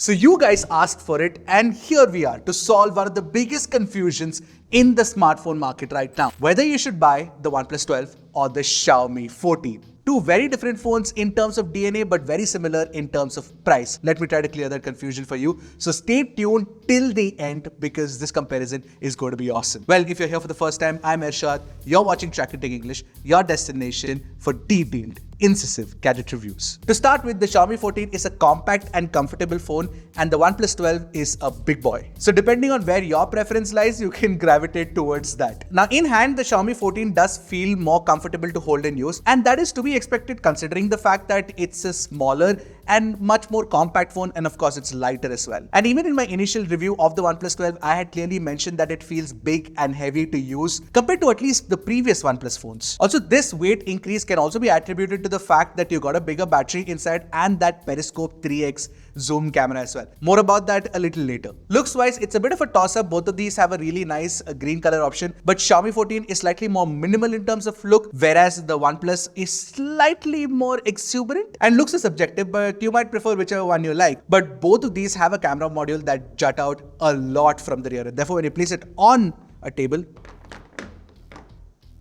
So you guys asked for it, and here we are to solve one of the biggest confusions in the smartphone market right now. Whether you should buy the OnePlus 12 or the Xiaomi 14. Two very different phones in terms of DNA, but very similar in terms of price. Let me try to clear that confusion for you. So stay tuned till the end because this comparison is going to be awesome. Well, if you're here for the first time, I'm Ershad. You're watching Trakin English, your destination for detailed, incisive gadget reviews. To start with, the Xiaomi 14 is a compact and comfortable phone, and the OnePlus 12 is a big boy. So depending on where your preference lies, you can gravitate towards that. Now in hand, the Xiaomi 14 does feel more comfortable to hold and use, and that is to be expected considering the fact that it's a smaller and much more compact phone, and of course it's lighter as well. And even in my initial review of the OnePlus 12, I had clearly mentioned that it feels big and heavy to use compared to at least the previous OnePlus phones. Also, this weight increase can also be attributed to the fact that you got a bigger battery inside and that periscope 3x zoom camera as well. More about that a little later. Looks wise, it's a bit of a toss up. Both of these have a really nice green color option, but Xiaomi 14 is slightly more minimal in terms of look, whereas the OnePlus is slightly more exuberant. And looks is subjective, but you might prefer whichever one you like. But both of these have a camera module that jut out a lot from the rear. And therefore, when you place it on a table,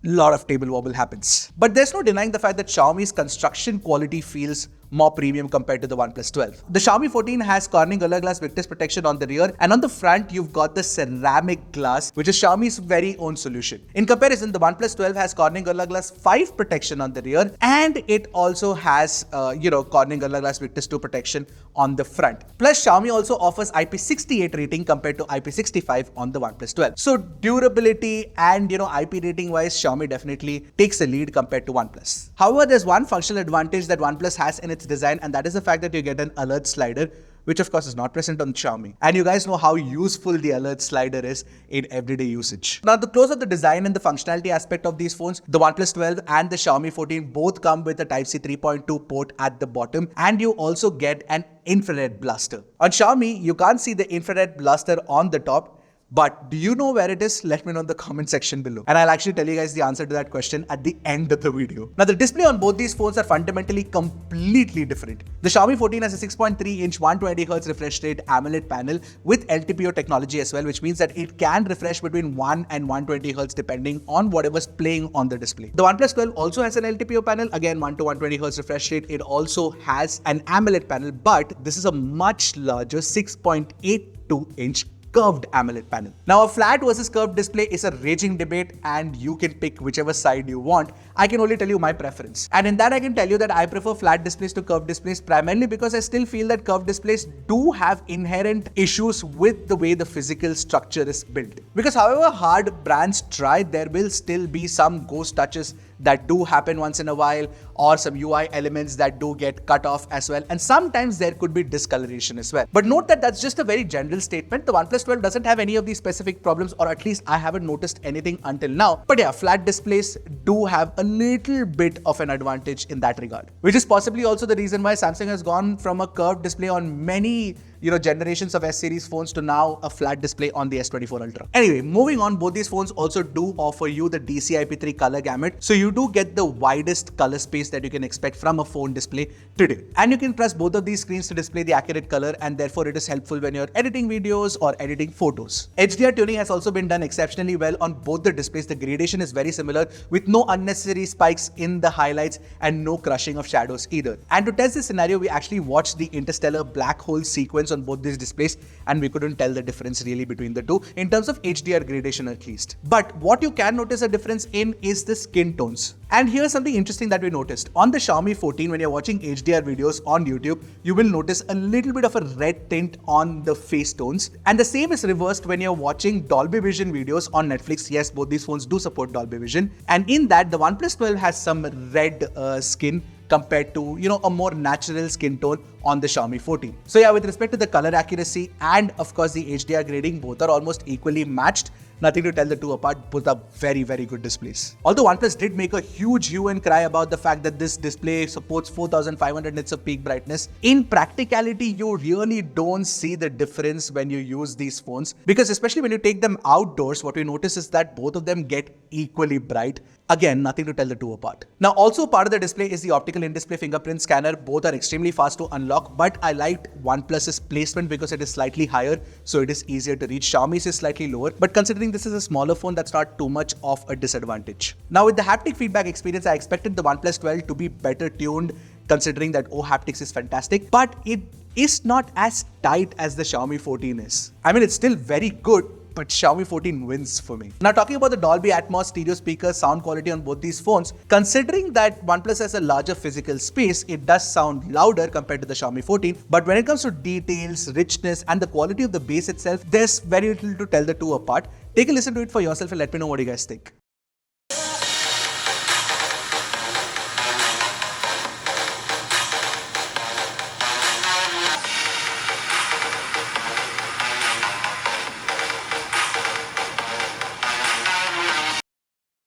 lot of table wobble happens. But there's no denying the fact that Xiaomi's construction quality feels more premium compared to the OnePlus 12. The Xiaomi 14 has Corning Gorilla Glass Victus protection on the rear, and on the front you've got the ceramic glass, which is Xiaomi's very own solution. In comparison, the OnePlus 12 has Corning Gorilla Glass 5 protection on the rear, and it also has Corning Gorilla Glass Victus 2 protection on the front. Plus, Xiaomi also offers IP68 rating compared to IP65 on the OnePlus 12. So durability and IP rating wise, Xiaomi definitely takes a lead compared to OnePlus. However, there's one functional advantage that OnePlus has in its design, and that is the fact that you get an alert slider, which of course is not present on Xiaomi. And you guys know how useful the alert slider is in everyday usage. Now, to close up the design and the functionality aspect of these phones, the OnePlus 12 and the Xiaomi 14 both come with a Type-C 3.2 port at the bottom, and you also get an infrared blaster. On Xiaomi, you can't see the infrared blaster on the top, but do you know where it is? Let me know in the comment section below. And I'll actually tell you guys the answer to that question at the end of the video. Now, the display on both these phones are fundamentally completely different. The Xiaomi 14 has a 6.3-inch 120Hz refresh rate AMOLED panel with LTPO technology as well, which means that it can refresh between 1 and 120Hz depending on whatever's playing on the display. The OnePlus 12 also has an LTPO panel, again 1 to 120Hz refresh rate. It also has an AMOLED panel, but this is a much larger 6.82-inch curved AMOLED panel. Now, a flat versus curved display is a raging debate, and you can pick whichever side you want. I can only tell you my preference. And in that, I can tell you that I prefer flat displays to curved displays, primarily because I still feel that curved displays do have inherent issues with the way the physical structure is built. Because however hard brands try, there will still be some ghost touches that do happen once in a while, or some UI elements that do get cut off as well. And sometimes there could be discoloration as well. But note that that's just a very general statement. The OnePlus 12 doesn't have any of these specific problems, or at least I haven't noticed anything until now. But yeah, flat displays do have a little bit of an advantage in that regard, which is possibly also the reason why Samsung has gone from a curved display on many generations of S series phones to now a flat display on the S24 Ultra. Anyway, moving on, both these phones also do offer you the DCI-P3 color gamut, so you do get the widest color space that you can expect from a phone display today. And you can press both of these screens to display the accurate color, and therefore it is helpful when you're editing videos or editing photos. HDR tuning has also been done exceptionally well on both the displays. The gradation is very similar, with no unnecessary spikes in the highlights and no crushing of shadows either. And to test this scenario, we actually watched the interstellar black hole sequence on both these displays, and we couldn't tell the difference really between the two in terms of HDR gradation at least. But what you can notice a difference in is the skin tones. And here's something interesting that we noticed. On the Xiaomi 14, when you're watching HDR videos on YouTube, you will notice a little bit of a red tint on the face tones. And the same is reversed when you're watching Dolby Vision videos on Netflix. Yes, both these phones do support Dolby Vision. And in that, the OnePlus 12 has some red skin compared to, a more natural skin tone on the Xiaomi 14. So yeah, with respect to the color accuracy and of course the HDR grading, both are almost equally matched. Nothing to tell the two apart, both are very, very good displays. Although OnePlus did make a huge hue and cry about the fact that this display supports 4500 nits of peak brightness, in practicality, you really don't see the difference when you use these phones, because especially when you take them outdoors, what we notice is that both of them get equally bright. Again, nothing to tell the two apart. Now, also part of the display is the optical in-display fingerprint scanner. Both are extremely fast to unlock block, but I liked OnePlus's placement because it is slightly higher, so it is easier to reach. Xiaomi's is slightly lower, but considering this is a smaller phone, that's not too much of a disadvantage. Now with the haptic feedback experience, I expected the OnePlus 12 to be better tuned, considering that haptics is fantastic, but it is not as tight as the Xiaomi 14 is. I mean, it's still very good, but Xiaomi 14 wins for me. Now talking about the Dolby Atmos stereo speakers, sound quality on both these phones, considering that OnePlus has a larger physical space, it does sound louder compared to the Xiaomi 14. But when it comes to details, richness, and the quality of the bass itself, there's very little to tell the two apart. Take a listen to it for yourself and let me know what you guys think.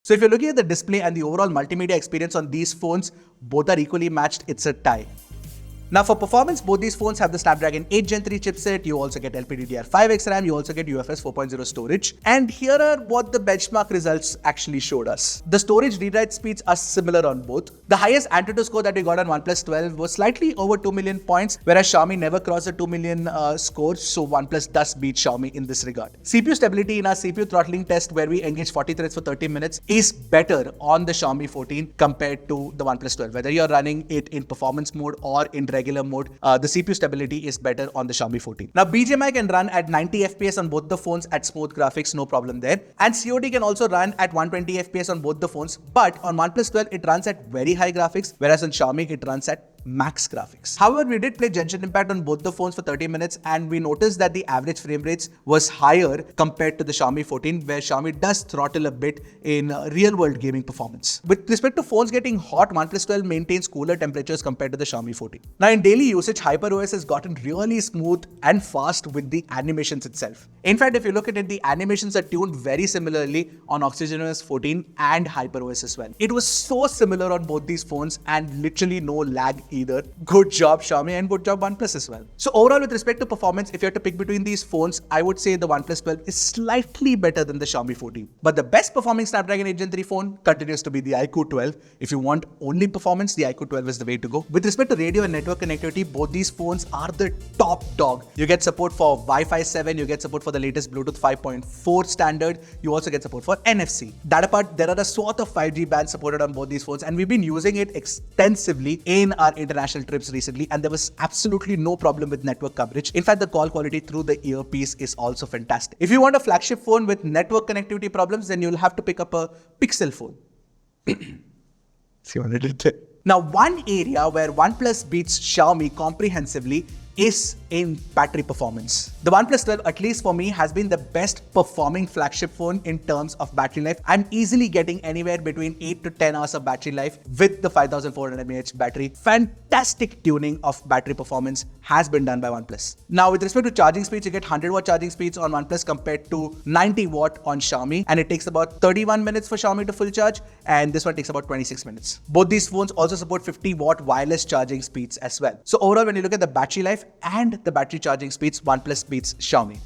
So if you're looking at the display and the overall multimedia experience on these phones, both are equally matched. It's a tie. Now for performance, both these phones have the Snapdragon 8 Gen 3 chipset, you also get LPDDR5X RAM, you also get UFS 4.0 storage. And here are what the benchmark results actually showed us. The storage read-write speeds are similar on both. The highest Antutu score that we got on OnePlus 12 was slightly over 2 million points, whereas Xiaomi never crossed the 2 million score, so OnePlus does beat Xiaomi in this regard. CPU stability in our CPU throttling test, where we engaged 40 threads for 30 minutes, is better on the Xiaomi 14 compared to the OnePlus 12. Whether you're running it in performance mode or in regular mode, the CPU stability is better on the Xiaomi 14. Now BGMI can run at 90 FPS on both the phones at smooth graphics, no problem there. And COD can also run at 120 FPS on both the phones, but on OnePlus 12 it runs at very high graphics, whereas on Xiaomi it runs at max graphics. However, we did play Genshin Impact on both the phones for 30 minutes and we noticed that the average frame rates was higher compared to the Xiaomi 14, where Xiaomi does throttle a bit in real world gaming performance. With respect to phones getting hot, OnePlus 12 maintains cooler temperatures compared to the Xiaomi 14. Now in daily usage, HyperOS has gotten really smooth and fast with the animations itself. In fact, if you look at it, the animations are tuned very similarly on OxygenOS 14 and HyperOS as well. It was so similar on both these phones and literally no lag either. Good job Xiaomi and good job OnePlus as well. So overall, with respect to performance, if you had to pick between these phones, I would say the OnePlus 12 is slightly better than the Xiaomi 14. But the best performing Snapdragon 8 Gen 3 phone continues to be the iQOO 12. If you want only performance, the iQOO 12 is the way to go. With respect to radio and network connectivity, both these phones are the top dog. You get support for Wi-Fi 7, you get support for the latest Bluetooth 5.4 standard, you also get support for NFC. That apart, there are a sort of 5G bands supported on both these phones, and we've been using it extensively in our international trips recently, and there was absolutely no problem with network coverage. In fact, the call quality through the earpiece is also fantastic. If you want a flagship phone with network connectivity problems, then you'll have to pick up a Pixel phone. See what I did there? Now, one area where OnePlus beats Xiaomi comprehensively is in battery performance. The OnePlus 12, at least for me, has been the best performing flagship phone in terms of battery life. I'm easily getting anywhere between 8 to 10 hours of battery life with the 5400 mAh battery. Fantastic tuning of battery performance has been done by OnePlus. Now, with respect to charging speeds, you get 100 watt charging speeds on OnePlus compared to 90 watt on Xiaomi, and it takes about 31 minutes for Xiaomi to full charge, and this one takes about 26 minutes. Both these phones also support 50 watt wireless charging speeds as well. So overall, when you look at the battery life and the battery charging speeds, OnePlus beats Xiaomi.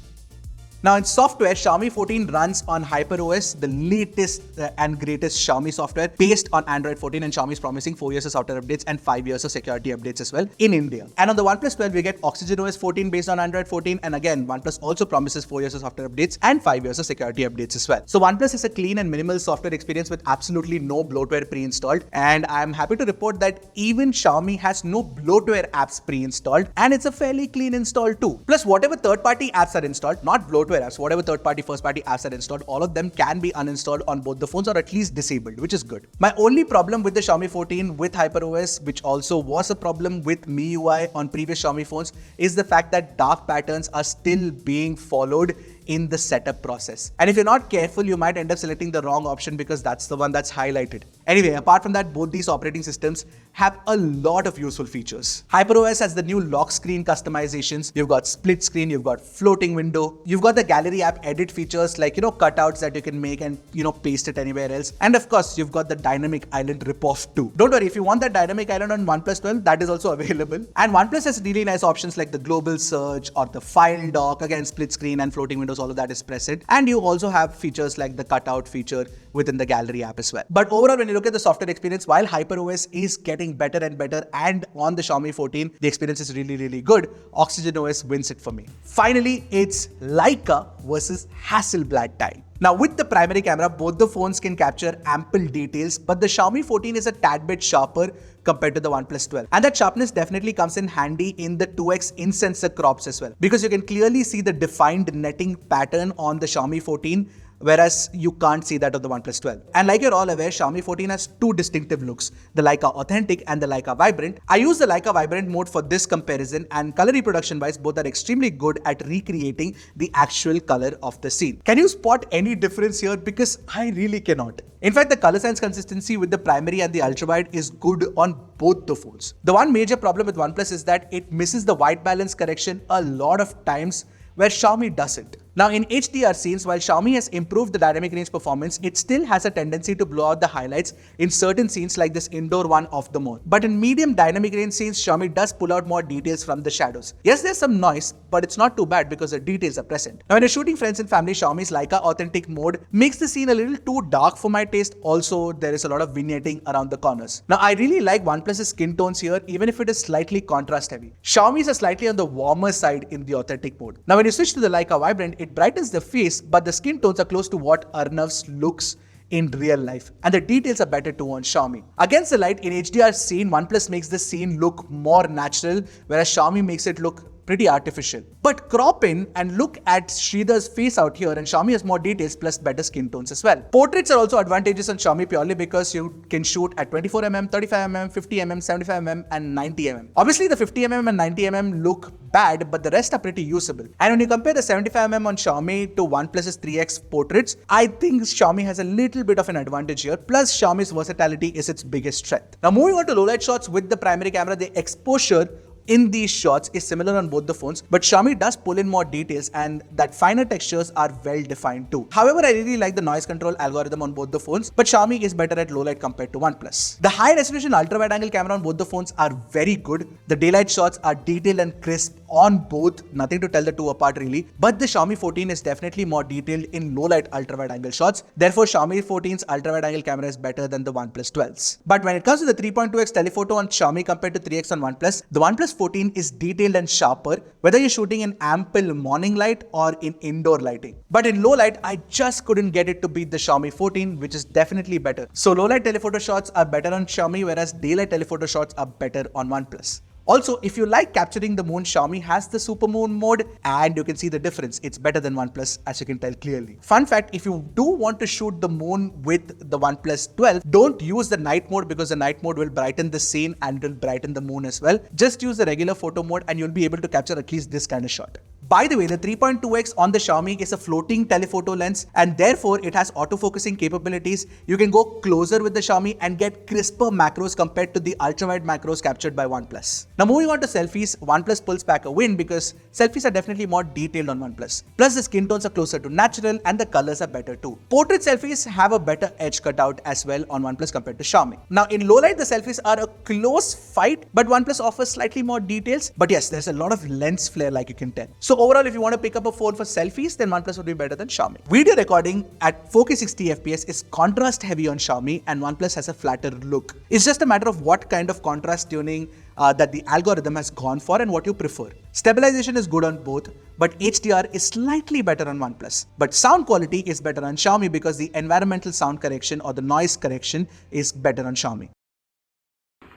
Now in software, Xiaomi 14 runs on HyperOS, the latest and greatest Xiaomi software based on Android 14, and Xiaomi is promising 4 years of software updates and 5 years of security updates as well in India. And on the OnePlus 12, we get OxygenOS 14 based on Android 14, and again, OnePlus also promises 4 years of software updates and 5 years of security updates as well. So OnePlus is a clean and minimal software experience with absolutely no bloatware pre-installed, and I'm happy to report that even Xiaomi has no bloatware apps pre-installed, and it's a fairly clean install too. Plus, whatever third-party apps are installed, not bloatware apps, whatever third-party, first-party apps are installed, all of them can be uninstalled on both the phones or at least disabled, which is good. My only problem with the Xiaomi 14 with HyperOS, which also was a problem with MIUI on previous Xiaomi phones, is the fact that dark patterns are still being followed in the setup process. And if you're not careful, you might end up selecting the wrong option because that's the one that's highlighted. Anyway, apart from that, both these operating systems have a lot of useful features. HyperOS has the new lock screen customizations. You've got split screen, you've got floating window, you've got the gallery app edit features like, cutouts that you can make and, paste it anywhere else. And of course, you've got the dynamic island ripoff too. Don't worry, if you want that dynamic island on OnePlus 12, that is also available. And OnePlus has really nice options like the global search or the file dock, again, split screen and floating window windows, all of that is present. And you also have features like the cutout feature within the gallery app as well. But overall, when you look at the software experience, while HyperOS is getting better and better, and on the Xiaomi 14, the experience is really, really good, Oxygen OS wins it for me. Finally, it's Leica versus Hasselblad time. Now, with the primary camera, both the phones can capture ample details, but the Xiaomi 14 is a tad bit sharper compared to the OnePlus 12. And that sharpness definitely comes in handy in the 2x in-sensor crops as well, because you can clearly see the defined netting pattern on the Xiaomi 14, whereas you can't see that of the OnePlus 12. And like you're all aware, Xiaomi 14 has two distinctive looks, the Leica Authentic and the Leica Vibrant. I use the Leica Vibrant mode for this comparison, and color reproduction wise, both are extremely good at recreating the actual color of the scene. Can you spot any difference here? Because I really cannot. In fact, the color science consistency with the primary and the ultrawide is good on both the phones. The one major problem with OnePlus is that it misses the white balance correction a lot of times, where Xiaomi doesn't. Now, in HDR scenes, while Xiaomi has improved the dynamic range performance, it still has a tendency to blow out the highlights in certain scenes like this indoor one of the mode. But in medium dynamic range scenes, Xiaomi does pull out more details from the shadows. Yes, there's some noise, but it's not too bad because the details are present. Now, when you're shooting friends and family, Xiaomi's Leica Authentic mode makes the scene a little too dark for my taste. Also, there is a lot of vignetting around the corners. Now, I really like OnePlus's skin tones here, even if it is slightly contrast heavy. Xiaomi's are slightly on the warmer side in the Authentic mode. Now, when you switch to the Leica Vibrant, it brightens the face, but the skin tones are close to what Arnav's looks in real life, and the details are better too on Xiaomi. Against the light in HDR scene, OnePlus makes the scene look more natural, whereas Xiaomi makes it look pretty artificial. But crop in and look at Sridhar's face out here, and Xiaomi has more details plus better skin tones as well. Portraits are also advantageous on Xiaomi purely because you can shoot at 24mm, 35mm, 50mm, 75mm and 90mm. Obviously the 50mm and 90mm look bad, but the rest are pretty usable. And when you compare the 75mm on Xiaomi to OnePlus's 3x portraits, I think Xiaomi has a little bit of an advantage here. Plus Xiaomi's versatility is its biggest strength. Now moving on to low light shots with the primary camera, the exposure in these shots is similar on both the phones, but Xiaomi does pull in more details and that finer textures are well defined too. However, I really like the noise control algorithm on both the phones, but Xiaomi is better at low light compared to OnePlus. The high resolution ultra wide angle camera on both the phones are very good. The daylight shots are detailed and crisp on both, nothing to tell the two apart really, but the Xiaomi 14 is definitely more detailed in low light ultra wide angle shots. Therefore, Xiaomi 14's ultra wide angle camera is better than the OnePlus 12's. But when it comes to the 3.2x telephoto on Xiaomi compared to 3x on OnePlus, the OnePlus 14 is detailed and sharper, whether you're shooting in ample morning light or in indoor lighting. But in low light, I just couldn't get it to beat the Xiaomi 14, which is definitely better. So low light telephoto shots are better on Xiaomi, whereas daylight telephoto shots are better on OnePlus. Also, if you like capturing the moon, Xiaomi has the super moon mode and you can see the difference. It's better than OnePlus, as you can tell clearly. Fun fact, if you do want to shoot the moon with the OnePlus 12, don't use the night mode because the night mode will brighten the scene and will brighten the moon as well. Just use the regular photo mode and you'll be able to capture at least this kind of shot. By the way, the 3.2x on the Xiaomi is a floating telephoto lens and therefore it has autofocusing capabilities. You can go closer with the Xiaomi and get crisper macros compared to the ultra-wide macros captured by OnePlus. Now moving on to selfies, OnePlus pulls back a win because selfies are definitely more detailed on OnePlus. Plus the skin tones are closer to natural and the colors are better too. Portrait selfies have a better edge cutout as well on OnePlus compared to Xiaomi. Now in low light, the selfies are a close fight, but OnePlus offers slightly more details. But yes, there's a lot of lens flare like you can tell. So overall, if you want to pick up a phone for selfies, then OnePlus would be better than Xiaomi. Video recording at 4K 60 FPS is contrast heavy on Xiaomi and OnePlus has a flatter look. It's just a matter of what kind of contrast tuning that the algorithm has gone for and what you prefer. Stabilization is good on both, but HDR is slightly better on OnePlus. But sound quality is better on Xiaomi because the environmental sound correction or the noise correction is better on Xiaomi.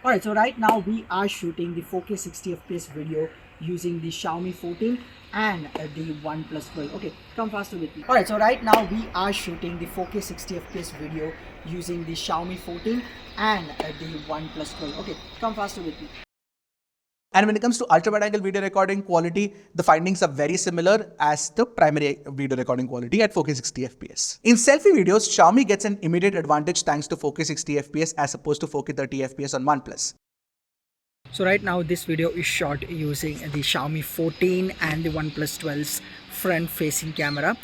Alright, so right now we are shooting the 4K 60 FPS video using the Xiaomi 14 and the OnePlus 12. Okay, come faster with me. Alright, so right now we are shooting the 4K 60 FPS video using the Xiaomi 14 and the OnePlus 12. Okay, come faster with me. And when it comes to ultra wide angle video recording quality, the findings are very similar as the primary video recording quality at 4K 60 FPS. In selfie videos, Xiaomi gets an immediate advantage thanks to 4K 60 FPS as opposed to 4K 30 FPS on OnePlus. So right now this video is shot using the Xiaomi 14 and the OnePlus 12's front facing camera.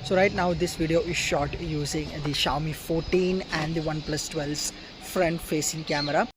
So right now this video is shot using the Xiaomi 14 and the OnePlus 12's front facing camera.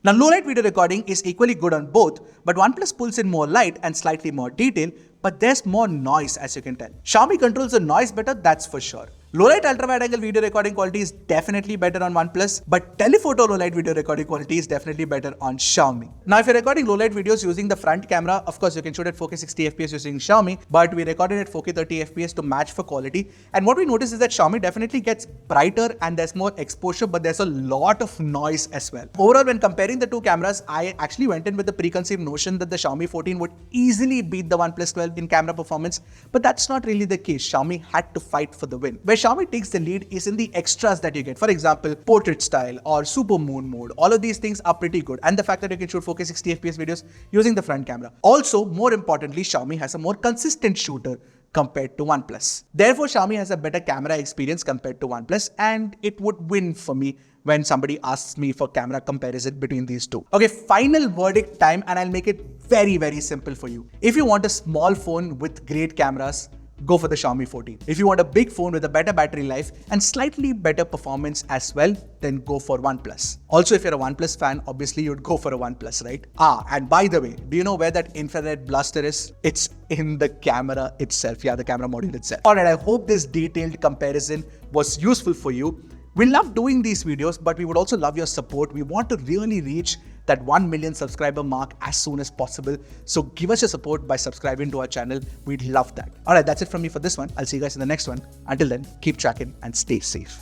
Now, low light video recording is equally good on both, but OnePlus pulls in more light and slightly more detail, but there's more noise as you can tell. Xiaomi controls the noise better, that's for sure. Low light ultra wide angle video recording quality is definitely better on OnePlus, but telephoto low light video recording quality is definitely better on Xiaomi. Now, if you're recording low light videos using the front camera, of course you can shoot at 4K 60 FPS using Xiaomi, but we recorded at 4K 30 FPS to match for quality. And what we noticed is that Xiaomi definitely gets brighter and there's more exposure, but there's a lot of noise as well. Overall, when comparing the two cameras, I actually went in with the preconceived notion that the Xiaomi 14 would easily beat the OnePlus 12 in camera performance, but that's not really the case. Xiaomi had to fight for the win. Where Xiaomi takes the lead is in the extras that you get. For example, portrait style or super moon mode. All of these things are pretty good. And the fact that you can shoot 4K 60 FPS videos using the front camera. Also, more importantly, Xiaomi has a more consistent shooter compared to OnePlus. Therefore, Xiaomi has a better camera experience compared to OnePlus, and it would win for me when somebody asks me for camera comparison between these two. Okay, final verdict time, and I'll make it very, very simple for you. If you want a small phone with great cameras, go for the Xiaomi 14. If you want a big phone with a better battery life and slightly better performance as well, then go for OnePlus. Also, if you're a OnePlus fan, obviously you'd go for a OnePlus, right? And by the way, do you know where that infrared blaster is? It's in the camera itself. Yeah, the camera module itself. Alright, I hope this detailed comparison was useful for you. We love doing these videos, but we would also love your support. We want to really reach that 1 million subscriber mark as soon as possible. So give us your support by subscribing to our channel. We'd love that. All right, that's it from me for this one. I'll see you guys in the next one. Until then, keep tracking and stay safe.